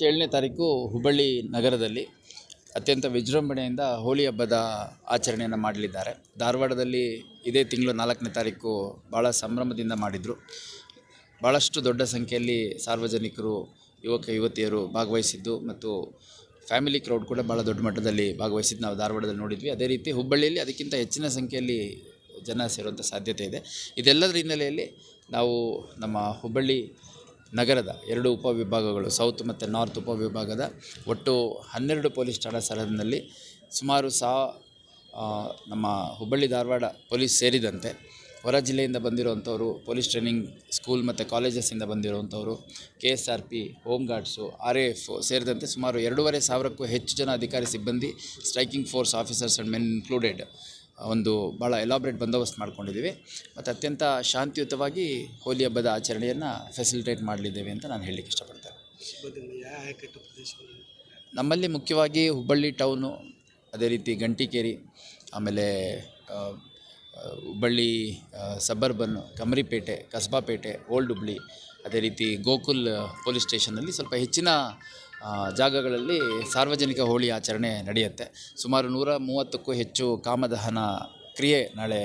March 7ನೇ ತಾರೀಕು ಹುಬ್ಬಳ್ಳಿ ನಗರದಲ್ಲಿ ಅತ್ಯಂತ ವಿಜೃಂಭಣೆಯಿಂದ ಹೋಳಿ ಹಬ್ಬದ ಆಚರಣೆಯನ್ನು ಮಾಡಲಿದ್ದಾರೆ. ಧಾರವಾಡದಲ್ಲಿ ಇದೇ ತಿಂಗಳು 4ನೇ ತಾರೀಕು ಭಾಳ ಸಂಭ್ರಮದಿಂದ ಮಾಡಿದರು. ಭಾಳಷ್ಟು ದೊಡ್ಡ ಸಂಖ್ಯೆಯಲ್ಲಿ ಸಾರ್ವಜನಿಕರು, ಯುವಕ ಯುವತಿಯರು ಭಾಗವಹಿಸಿದ್ದು ಮತ್ತು ಫ್ಯಾಮಿಲಿ ಕ್ರೌಡ್ ಕೂಡ ಭಾಳ ದೊಡ್ಡ ಮಟ್ಟದಲ್ಲಿ ಭಾಗವಹಿಸಿದ್ದು ನಾವು ಧಾರವಾಡದಲ್ಲಿ ನೋಡಿದ್ವಿ. ಅದೇ ರೀತಿ ಹುಬ್ಬಳ್ಳಿಯಲ್ಲಿ ಅದಕ್ಕಿಂತ ಹೆಚ್ಚಿನ ಸಂಖ್ಯೆಯಲ್ಲಿ ಜನ ಸೇರುವಂಥ ಸಾಧ್ಯತೆ ಇದೆ. ಇದೆಲ್ಲದರ ಹಿನ್ನೆಲೆಯಲ್ಲಿ ನಾವು ನಮ್ಮ ಹುಬ್ಬಳ್ಳಿ ನಗರದ 2 ಉಪವಿಭಾಗಗಳು, ಸೌತ್ ಮತ್ತು ನಾರ್ತ್ ಉಪವಿಭಾಗದ ಒಟ್ಟು 12 ಪೊಲೀಸ್ ಠಾಣಾ ಸರಹದ್ದಿನಲ್ಲಿ ಸುಮಾರು ನಮ್ಮ ಹುಬ್ಬಳ್ಳಿ ಧಾರವಾಡ ಪೊಲೀಸ್ ಸೇರಿದಂತೆ ಹೊರ ಜಿಲ್ಲೆಯಿಂದ ಬಂದಿರುವಂಥವರು, ಪೊಲೀಸ್ ಟ್ರೈನಿಂಗ್ ಸ್ಕೂಲ್ ಮತ್ತು ಕಾಲೇಜಸ್ಸಿಂದ ಬಂದಿರುವಂಥವರು, KSRP, ಹೋಮ್ ಗಾರ್ಡ್ಸು, RAF ಸೇರಿದಂತೆ ಸುಮಾರು 2,500ಕ್ಕೂ ಹೆಚ್ಚು ಜನ ಅಧಿಕಾರಿ ಸಿಬ್ಬಂದಿ, striking force officers and men included ಒಂದು ಭಾಳ ಎಲಾಬ್ರೇಟ್ ಬಂದೋಬಸ್ತ್ ಮಾಡ್ಕೊಂಡಿದ್ದೀವಿ ಮತ್ತು ಅತ್ಯಂತ ಶಾಂತಿಯುತವಾಗಿ ಹೋಲಿ ಹಬ್ಬದ ಆಚರಣೆಯನ್ನು ಫೆಸಿಲಿಟೇಟ್ ಮಾಡಲಿದ್ದೇವೆ ಅಂತ ನಾನು ಹೇಳಲಿಕ್ಕೆ ಇಷ್ಟಪಡ್ತೇನೆ. ನಮ್ಮಲ್ಲಿ ಮುಖ್ಯವಾಗಿ ಹುಬ್ಬಳ್ಳಿ ಟೌನು, ಅದೇ ರೀತಿ ಗಂಟಿಕೇರಿ, ಆಮೇಲೆ ಹುಬ್ಬಳ್ಳಿ ಸಬರ್ಬನ್, ಕಮರಿಪೇಟೆ, ಕಸ್ಬಾಪೇಟೆ, ಓಲ್ಡ್ ಹುಬ್ಳಿ, ಅದೇ ರೀತಿ ಗೋಕುಲ್ ಪೊಲೀಸ್ ಸ್ಟೇಷನ್ನಲ್ಲಿ ಸ್ವಲ್ಪ ಹೆಚ್ಚಿನ ಜಾಗಗಳಲ್ಲಿ ಸಾರ್ವಜನಿಕ ಹೋಳಿ ಆಚರಣೆ ನಡೆಯುತ್ತೆ. ಸುಮಾರು 130ಕ್ಕೂ ಹೆಚ್ಚು ಕಾಮದಹನ ಕ್ರಿಯೆ ನಾಳೆ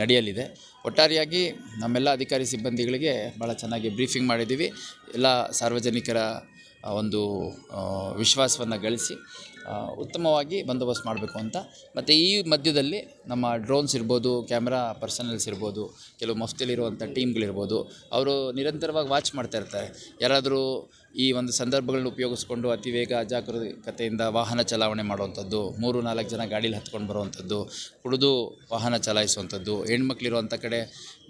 ನಡೆಯಲಿದೆ. ಒಟ್ಟಾರೆಯಾಗಿ ನಮ್ಮೆಲ್ಲ ಅಧಿಕಾರಿ ಸಿಬ್ಬಂದಿಗಳಿಗೆ ಭಾಳ ಚೆನ್ನಾಗಿ ಬ್ರೀಫಿಂಗ್ ಮಾಡಿದ್ದೀವಿ. ಎಲ್ಲ ಸಾರ್ವಜನಿಕರ ಒಂದು ವಿಶ್ವಾಸವನ್ನು ಗಳಿಸಿ ಉತ್ತಮವಾಗಿ ಬಂದೋಬಸ್ತ್ ಮಾಡಬೇಕು ಅಂತ. ಮತ್ತು ಈ ಮಧ್ಯದಲ್ಲಿ ನಮ್ಮ ಡ್ರೋನ್ಸ್ ಇರ್ಬೋದು, ಕ್ಯಾಮ್ರಾ ಪರ್ಸನಲ್ಸ್ ಇರ್ಬೋದು, ಕೆಲವು ಮಫ್ತಿಲಿರುವಂಥ ಟೀಮ್ಗಳಿರ್ಬೋದು, ಅವರು ನಿರಂತರವಾಗಿ ವಾಚ್ ಮಾಡ್ತಾ ಇರ್ತಾರೆ. ಯಾರಾದರೂ ಈ ಒಂದು ಸಂದರ್ಭಗಳನ್ನ ಉಪಯೋಗಿಸ್ಕೊಂಡು ಅತಿ ವೇಗ ಅಜಾಗರೂಕತೆಯಿಂದ ವಾಹನ ಚಲಾವಣೆ ಮಾಡುವಂಥದ್ದು, 3-4 ಜನ ಗಾಡೀಲಿ ಹತ್ಕೊಂಡು ಬರುವಂಥದ್ದು, ಕುಡಿದು ವಾಹನ ಚಲಾಯಿಸುವಂಥದ್ದು, ಹೆಣ್ಮಕ್ಳಿರುವಂಥ ಕಡೆ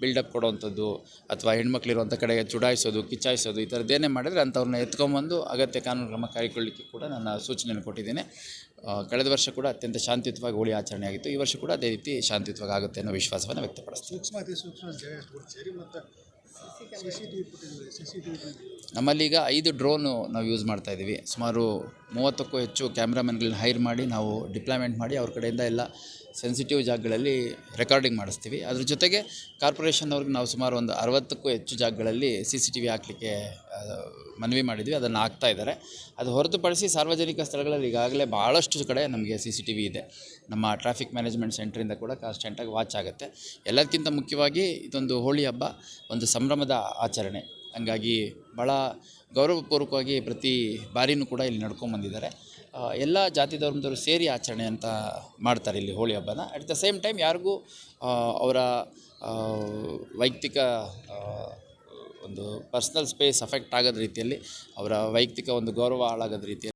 ಬಿಲ್ಡಪ್ ಕೊಡುವಂಥದ್ದು, ಅಥವಾ ಹೆಣ್ಮಕ್ಳಿರುವಂಥ ಕಡೆ ಚುಡಾಯಿಸೋದು, ಕಿಚ್ಚಾಯಿಸೋದು, ಈ ಥರದ್ದೇನೇ ಮಾಡಿದರೆ ಅಂಥವ್ರನ್ನ ಎತ್ಕೊಂಬಂದು ಅಗತ್ಯ ಕಾನೂನು ಕ್ರಮ ಕೈಗೊಳ್ಳಲಿಕ್ಕೆ ಕೂಡ ನನ್ನ ಸೂಚನೆಯನ್ನು ಕೊಟ್ಟಿದ್ದೇನೆ. ಕಳೆದ ವರ್ಷ ಕೂಡ ಅತ್ಯಂತ ಶಾಂತಿಯುತವಾಗಿ ಹೋಳಿ ಆಚರಣೆ ಆಗಿತ್ತು. ಈ ವರ್ಷ ಕೂಡ ಅದೇ ರೀತಿ ಶಾಂತಿಯುತವಾಗಿ ಆಗುತ್ತೆ ಅನ್ನೋ ವಿಶ್ವಾಸವನ್ನು ವ್ಯಕ್ತಪಡಿಸ್ತೀನಿ. ನಮ್ಮಲ್ಲಿ ಈಗ 5 ಡ್ರೋನು ನಾವು ಯೂಸ್ ಮಾಡ್ತಾಯಿದ್ದೀವಿ. ಸುಮಾರು 30ಕ್ಕೂ ಹೆಚ್ಚು ಕ್ಯಾಮ್ರಾಮನ್ಗಳನ್ನ ಹೈರ್ ಮಾಡಿ ನಾವು ಡಿಪ್ಲಾಯ್ಮೆಂಟ್ ಮಾಡಿ ಅವ್ರ ಕಡೆಯಿಂದ ಎಲ್ಲ ಸೆನ್ಸಿಟಿವ್ ಜಾಗಗಳಲ್ಲಿ ರೆಕಾರ್ಡಿಂಗ್ ಮಾಡಿಸ್ತೀವಿ. ಅದ್ರ ಜೊತೆಗೆ ಕಾರ್ಪೊರೇಷನ್ನವ್ರಿಗೆ ನಾವು ಸುಮಾರು ಒಂದು 60ಕ್ಕೂ ಹೆಚ್ಚು ಜಾಗಗಳಲ್ಲಿ CCTV ಹಾಕಲಿಕ್ಕೆ ಮನವಿ ಮಾಡಿದ್ವಿ. ಅದನ್ನು ಹಾಕ್ತಾ ಇದ್ದಾರೆ. ಅದು ಹೊರತುಪಡಿಸಿ ಸಾರ್ವಜನಿಕ ಸ್ಥಳಗಳಲ್ಲಿ ಈಗಾಗಲೇ ಭಾಳಷ್ಟು ಕಡೆ ನಮಗೆ CCTV ಇದೆ. ನಮ್ಮ ಟ್ರಾಫಿಕ್ ಮ್ಯಾನೇಜ್ಮೆಂಟ್ ಸೆಂಟ್ರಿಂದ ಕೂಡ ಕಾನ್ಸ್ಟೆಂಟಾಗಿ ವಾಚ್ ಆಗುತ್ತೆ. ಎಲ್ಲದಕ್ಕಿಂತ ಮುಖ್ಯವಾಗಿ ಇದೊಂದು ಹೋಳಿ ಹಬ್ಬ ಒಂದು ಸಂಭ್ರಮದ ಆಚರಣೆ. ಹಂಗಾಗಿ ಭಾಳ ಗೌರವಪೂರ್ವಕವಾಗಿ ಪ್ರತಿ ಬಾರಿನೂ ಕೂಡ ಇಲ್ಲಿ ನಡ್ಕೊಂಬಂದಿದ್ದಾರೆ. ಎಲ್ಲ ಜಾತಿ ಧರ್ಮದವರು ಸೇರಿ ಆಚರಣೆ ಅಂತ ಮಾಡ್ತಾರೆ ಇಲ್ಲಿ ಹೋಳಿ ಹಬ್ಬನ. ಅಟ್ ದ ಸೇಮ್ ಟೈಮ್ ಯಾರಿಗೂ ಅವರ ವೈಯಕ್ತಿಕ ಒಂದು ಪರ್ಸ್ನಲ್ ಸ್ಪೇಸ್ ಅಫೆಕ್ಟ್ ಆಗೋದ ರೀತಿಯಲ್ಲಿ, ಅವರ ವೈಯಕ್ತಿಕ ಒಂದು ಗೌರವ ಹಾಳಾಗೋದ ರೀತಿಯಲ್ಲಿ